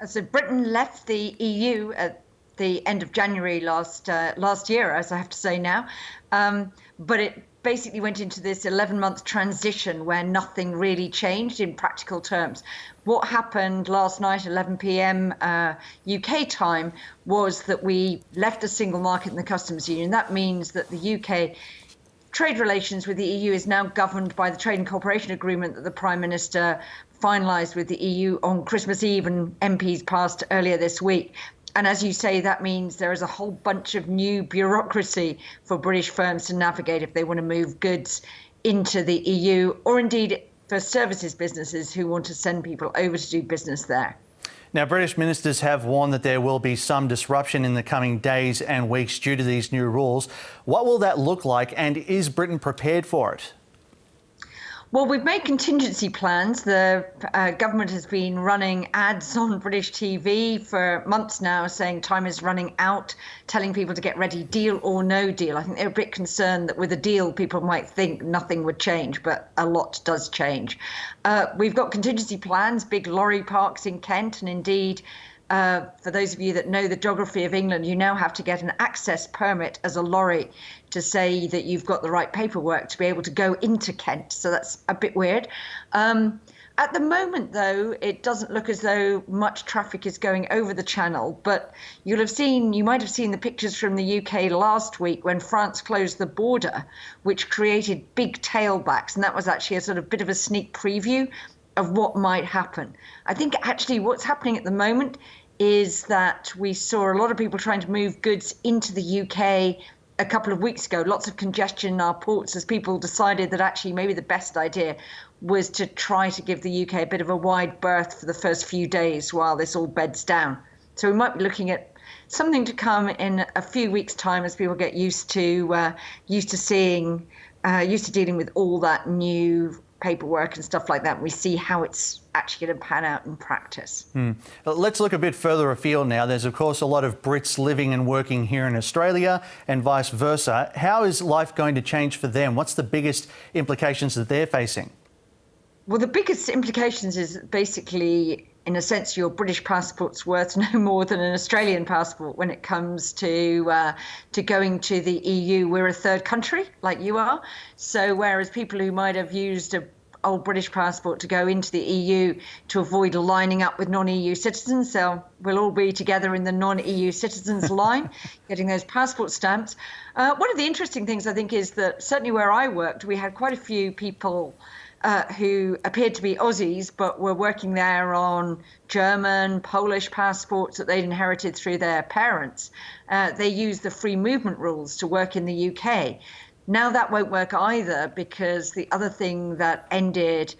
So Britain left the EU at the end of January last year, as I have to say now. But it basically went into this 11-month transition where nothing really changed in practical terms. What happened last night, 11 p.m. UK time, was that we left the single market and the customs union. That means that the UK trade relations with the EU is now governed by the Trade and Cooperation Agreement that the Prime Minister finalised with the EU on Christmas Eve and MPs passed earlier this week. And as you say, that means there is a whole bunch of new bureaucracy for British firms to navigate if they want to move goods into the EU, or indeed for services businesses who want to send people over to do business there. Now, British ministers have warned that there will be some disruption in the coming days and weeks due to these new rules. What will that look like, and is Britain prepared for it? Well, we've made contingency plans. The government has been running ads on British TV for months now saying time is running out, telling people to get ready, deal or no deal. I think they're a bit concerned that with a deal, people might think nothing would change, but a lot does change. We've got contingency plans, big lorry parks in Kent, and indeed, for those of you that know the geography of England, you now have to get an access permit as a lorry to say that you've got the right paperwork to be able to go into Kent. So that's a bit weird. At the moment, though, it doesn't look as though much traffic is going over the channel. But you might have seen the pictures from the UK last week when France closed the border, which created big tailbacks. And that was actually a sort of bit of a sneak preview of what might happen. I think actually what's happening at the moment is that we saw a lot of people trying to move goods into the UK a couple of weeks ago, lots of congestion in our ports as people decided that actually maybe the best idea was to try to give the UK a bit of a wide berth for the first few days while this all beds down. So we might be looking at something to come in a few weeks' time as people get used to dealing with all that new paperwork and stuff like that, and we see how it's actually going to pan out in practice. Let's look a bit further afield now. There's, of course, a lot of Brits living and working here in Australia and vice versa. How is life going to change for them? What's the biggest implications that they're facing? Well, the biggest implications is basically, in a sense, your British passport's worth no more than an Australian passport when it comes to going to the EU. We're a third country, like you are. So whereas people who might have used an old British passport to go into the EU to avoid lining up with non-EU citizens, we'll all be together in the non-EU citizens line, getting those passport stamps. One of the interesting things, I think, is that certainly where I worked, we had quite a few people who appeared to be Aussies, but were working there on German, Polish passports that they'd inherited through their parents. They used the free movement rules to work in the UK. Now that won't work either, because the other thing that ended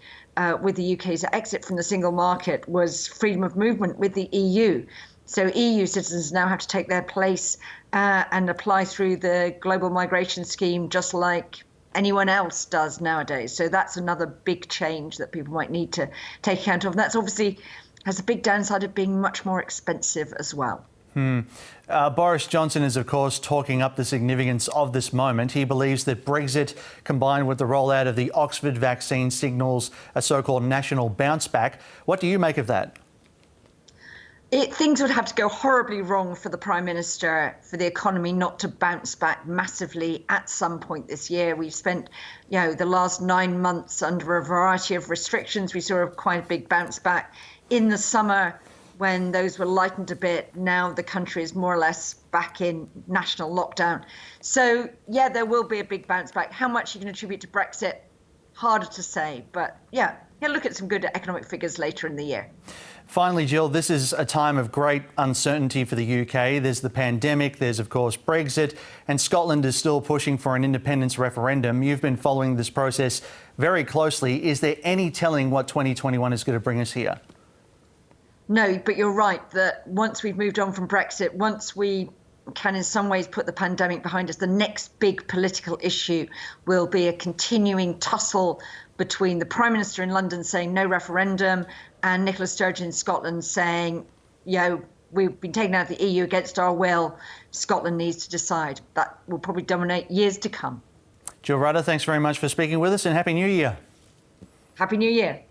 with the UK's exit from the single market was freedom of movement with the EU. So EU citizens now have to take their place and apply through the global migration scheme just like anyone else does nowadays. So that's another big change that people might need to take account of. And that's obviously has a big downside of being much more expensive as well. Boris Johnson is, of course, talking up the significance of this moment. He believes that Brexit, combined with the rollout of the Oxford vaccine, signals a so-called national bounce back. What do you make of that? Things would have to go horribly wrong for the Prime Minister for the economy not to bounce back massively at some point this year. We've spent, the last 9 months under a variety of restrictions. We saw quite a big bounce back in the summer when those were lightened a bit. Now the country is more or less back in national lockdown. So, yeah, there will be a big bounce back. How much you can attribute to Brexit, harder to say. But, yeah, look at some good economic figures later in the year. Finally, Jill, this is a time of great uncertainty for the UK. There's the pandemic, there's, of course, Brexit, and Scotland is still pushing for an independence referendum. You've been following this process very closely. Is there any telling what 2021 is going to bring us here? No, but you're right that once we've moved on from Brexit, once we can in some ways put the pandemic behind us, the next big political issue will be a continuing tussle between the Prime Minister in London saying no referendum and Nicola Sturgeon in Scotland saying, we've been taken out of the EU against our will. Scotland needs to decide. That will probably dominate years to come. Jill Rutter, thanks very much for speaking with us, and Happy New Year. Happy New Year.